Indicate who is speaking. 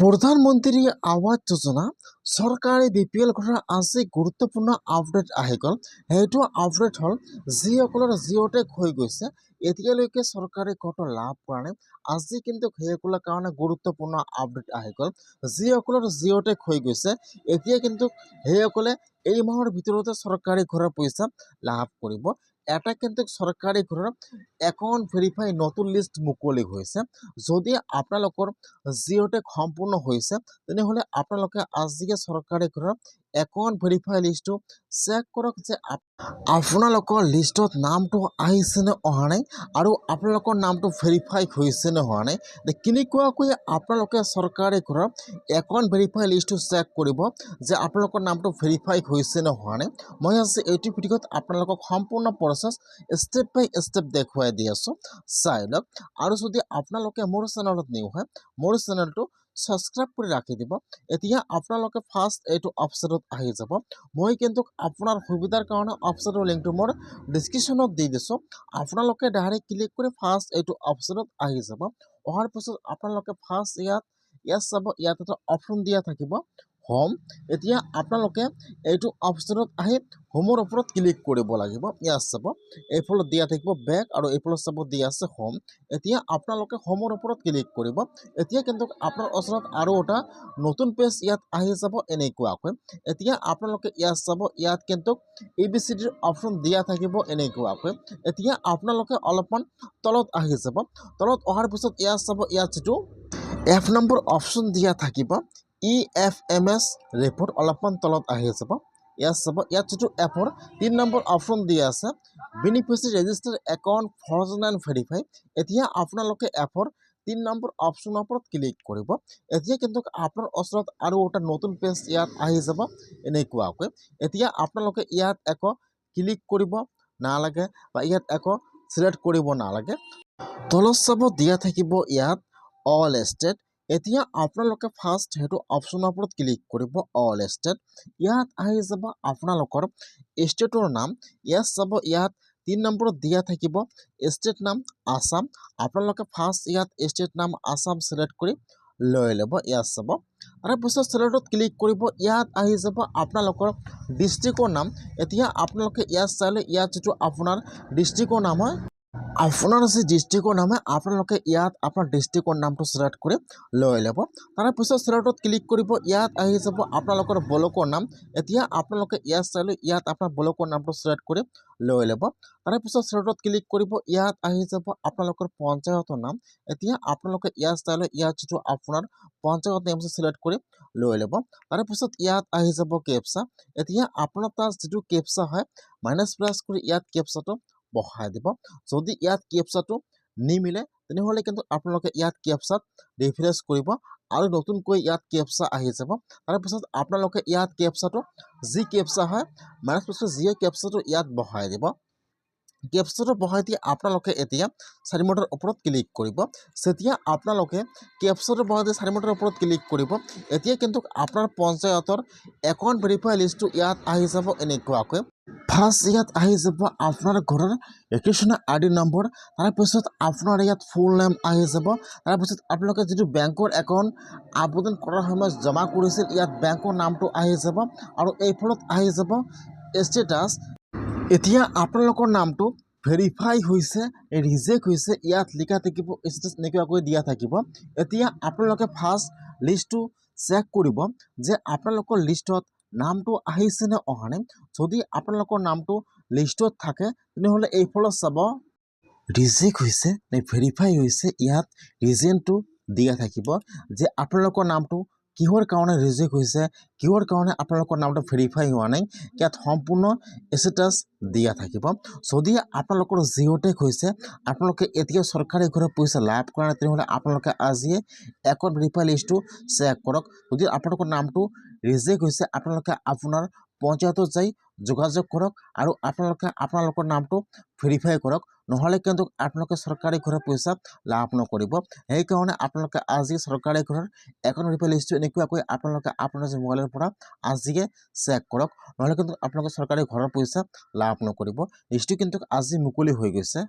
Speaker 1: প্ৰধানমন্ত্ৰী আৱাস যোজনা চৰকাৰী বিপিএল ঘৰৰ আজি গুৰুত্বপূৰ্ণ আপডেট আহি গ'ল। সেইটো আপডেট হ'ল যিসকলৰ জিঅ'টেক হৈ গৈছে এতিয়ালৈকে চৰকাৰী ঘৰটো লাভ কৰা নাই। আজি কিন্তু সেইসকলৰ কাৰণে গুৰুত্বপূৰ্ণ আপডেট আহি গ'ল। যিসকলৰ জিঅ'টেক হৈ গৈছে এতিয়া কিন্তু সেইসকলে এই মাহৰ ভিতৰতে চৰকাৰী ঘৰৰ পইচা লাভ কৰিব। এটা কিন্তু চৰকাৰী ঘৰৰ একাউণ্ট ভেৰিফাই নতুন লিষ্ট মুকলি হৈছে। যদি আপোনালোকৰ জিঅ'টেক সম্পূৰ্ণ হৈছে তেনেহ'লে আপোনালোকে আজিয়ে চৰকাৰী ঘৰৰ একাউণ্ট ভেৰিফাই লিষ্টটো চেক কৰক যে আপোনালোকৰ লিষ্টত নামটো আহিছে নে অহা নাই আৰু আপোনালোকৰ নামটো ভেৰিফাই হৈছে নে হোৱা নাই। কেনেকুৱাকৈ আপোনালোকে চৰকাৰী ঘৰৰ একাউণ্ট ভেৰিফাই লিষ্টটো চেক কৰিব যে আপোনালোকৰ নামটো ভেৰিফাই হৈছে নে হোৱা নাই। মই আজি এইটো ভিডিঅ'ত আপোনালোকক সম্পূৰ্ণ প্ৰচেছ ষ্টেপ বাই ষ্টেপ দেখুৱাই দি আছোঁ, চাই লওক। আৰু যদি আপোনালোকে মোৰ চেনেলত নিউ হয় মোৰ চেনেলটো সাবস্ক্ৰাইব কৰি ৰাখি দিব। এতিয়া আপোনালোকে ফাৰ্ষ্ট এইটো অপশ্যনত আহি যাব। মই কিন্তু আপোনাৰ সুবিধাৰ কাৰণে অপশ্যনৰ লিংকটো মোৰ ডিছক্ৰিপশ্যনত দি দিছোঁ। আপোনালোকে ডাইৰেক্ট ক্লিক কৰি ফাৰ্ষ্ট এইটো অপশ্যনত আহি যাব। অহাৰ পিছত আপোনালোকে ফাৰ্ষ্ট ইয়াত চাব, ইয়াত এটা অপশ্যন দিয়া থাকিব হোম। এতিয়া আপোনালোকে এইটো অপশ্যনত আহি হোমৰ ওপৰত ক্লিক কৰিব লাগিব। ইয়াত চাব এইফালে দিয়া থাকিব বেক আৰু এইফালে চাব দিয়া আছে হোম। এতিয়া আপোনালোকে হোমৰ ওপৰত ক্লিক কৰিব। এতিয়া কিন্তু আপোনাৰ ওচৰত আৰু এটা নতুন পেজ ইয়াত আহি যাব এনেকুৱাকৈ। এতিয়া আপোনালোকে ইয়াত চাব, ইয়াত কিন্তু ABCDৰ অপশ্যন দিয়া থাকিব এনেকুৱাকৈ। এতিয়া আপোনালোকে অলপমান তলত আহি যাব। তলত অহাৰ পিছত ইয়াত চাব, ইয়াত যিটো F নম্বৰ অপশ্যন দিয়া থাকিব EFMS ৰিপৰ্ট অলপমান তলত আহি যাব। ইয়াত চাব, ইয়াত যিটো এপৰ 3 নম্বৰ অপশ্যন দিয়া আছে বেনিফিচিয়াৰী ৰেজিষ্টাৰ একাউণ্ট ফৰজন এণ্ড ভেৰিফাই। এতিয়া আপোনালোকে এপৰ 3 নম্বৰ অপশ্যনৰ ওপৰত ক্লিক কৰিব। এতিয়া কিন্তু আপোনাৰ ওচৰত আৰু এটা নতুন পেজ ইয়াত আহি যাব এনেকুৱাকৈ। এতিয়া আপোনালোকে ইয়াত একো ক্লিক কৰিব নালাগে বা ইয়াত একো চিলেক্ট কৰিব নালাগে। তলত চাব দিয়া থাকিব ইয়াত অল ষ্টেট। এতিয়া আপোনালোকে ফাৰ্ষ্ট সেইটো অপশ্যনৰ ওপৰত ক্লিক কৰিব অল ষ্টেট। ইয়াত আহি যাব আপোনালোকৰ ষ্টেটৰ নাম। ইয়াত চাব, ইয়াত 3 নম্বৰত দিয়া থাকিব ষ্টেট নাম আসাম। আপোনালোকে ফাৰ্ষ্ট ইয়াত ষ্টেট নাম আসাম চিলেক্ট কৰি লৈ ল'ব। ইয়াত চাব তাৰপিছত চিলেক্টত ক্লিক কৰিব। ইয়াত আহি যাব আপোনালোকৰ ডিষ্ট্ৰিক্টৰ নাম। এতিয়া আপোনালোকে ইয়াত চালে ইয়াত যিটো আপোনাৰ ডিষ্ট্ৰিক্টৰ নাম হয়, আপোনাৰ যি ডিষ্ট্ৰিক্টৰ নাম হয় আপোনালোকে ইয়াত আপোনাৰ ডিষ্ট্ৰিক্টৰ নামটো চিলেক্ট কৰি লৈ ল'ব। তাৰপিছত চিলেক্টত ক্লিক কৰিব। ইয়াত আহি যাব আপোনালোকৰ ব্লকৰ নাম। এতিয়া আপোনালোকে ইয়াত চালে ইয়াত আপোনাৰ ব্লকৰ নামটো চিলেক্ট কৰি লৈ ল'ব। তাৰপিছত চিলেক্টত ক্লিক কৰিব। ইয়াত আহি যাব আপোনালোকৰ পঞ্চায়তৰ নাম। এতিয়া আপোনালোকে ইয়াত চালে ইয়াত যিটো আপোনাৰ পঞ্চায়ত নামটো চিলেক্ট কৰি লৈ ল'ব। তাৰপিছত ইয়াত আহি যাব কেপচা। এতিয়া আপোনাৰ তাত যিটো কেপচা হয় -+ কৰি ইয়াত কেপচাটো বহাই দিব। যদি ইয়াত কেপচাটো নিমিলে তেনেহ'লে কিন্তু আপোনালোকে ইয়াত কেপচাত ৰিফ্ৰেছ কৰিব আৰু নতুনকৈ ইয়াত কেপচা আহি যাব। তাৰপিছত আপোনালোকে ইয়াত কেপচাটো যি কেপচা হয় -+ যিয়ে কেপচাটো ইয়াত বহাই দিব। কেপচাটো বহাই দি আপোনালোকে এতিয়া 4 মিনিটৰ ওপৰত ক্লিক কৰিব। যেতিয়া আপোনালোকে কেপচাটো বহাই দি 4 মিনিটৰ ওপৰত ক্লিক কৰিব এতিয়া কিন্তু আপোনাৰ পঞ্চায়তৰ একাউণ্ট ভেৰিফাই লিষ্টটো ইয়াত আহি যাব এনেকুৱাকৈ। ফাৰ্ষ্ট ইয়াত আহি যাব আপোনাৰ ঘৰৰ ৰেজিষ্ট্ৰেশ্যন ID নম্বৰ। তাৰপিছত আপোনাৰ ইয়াত ফুল নেম আহি যাব। তাৰপিছত আপোনালোকে যিটো বেংকৰ একাউণ্ট আবেদন কৰাৰ সময়ত জমা কৰিছিল ইয়াত বেংকৰ নামটো আহি যাব আৰু এইফালত আহি যাব ষ্টেটাছ। এতিয়া আপোনালোকৰ নামটো ভেৰিফাই হৈছে ৰিজেক্ট হৈছে ইয়াত লিখা থাকিব ষ্টেটাছ এনেকুৱাকৈ দিয়া থাকিব। এতিয়া আপোনালোকে ফাৰ্ষ্ট লিষ্টটো চেক কৰিব যে আপোনালোকৰ লিষ্টত নামটো আহিছে নে অহা নাই। যদি আপোনালোকৰ নামটো লিষ্টত থাকে তেনেহ'লে এইফালত চাব ৰিজেক্ট হৈছে নে ভেৰিফাই হৈছে। ইয়াত ৰিজনটো দিয়া থাকিব যে আপোনালোকৰ নামটো কিহৰ কাৰণে ৰিজেক্ট হৈছে, কিহৰ কাৰণে আপোনালোকৰ নামটো ভেৰিফাই হোৱা নাই। ইয়াত সম্পূৰ্ণ ষ্টেটাছ দিয়া থাকিব। যদি আপোনালোকৰ জিঅ'টেক হৈছে আপোনালোকে এতিয়া চৰকাৰী ঘৰৰ পইচা লাভ কৰা নাই তেনেহ'লে আপোনালোকে আজিয়ে একাউণ্ট ভেৰিফাই লিষ্টটো চেক কৰক। যদি আপোনালোকৰ নামটো ৰিজেক্ট হৈছে আপোনালোকে আপোনাৰ পঞ্চায়তত যাই যোগাযোগ কৰক আৰু আপোনালোকৰ নামটো ভেৰিফাই কৰক। নহ'লে কিন্তু আপোনালোকে চৰকাৰী ঘৰৰ পইচা লাভ নকৰিব। সেইকাৰণে আপোনালোকে আজি চৰকাৰী ঘৰৰ একাউণ্ট ভেৰিফাই লিষ্টটো এনেকুৱাকৈ আপোনালোকে আপোনাৰ মোবাইলৰ পৰা আজিয়ে চেক কৰক। নহ'লে কিন্তু আপোনালোকে চৰকাৰী ঘৰৰ পইচা লাভ নকৰিব। লিষ্টটো কিন্তু আজি মুকলি হৈ গৈছে।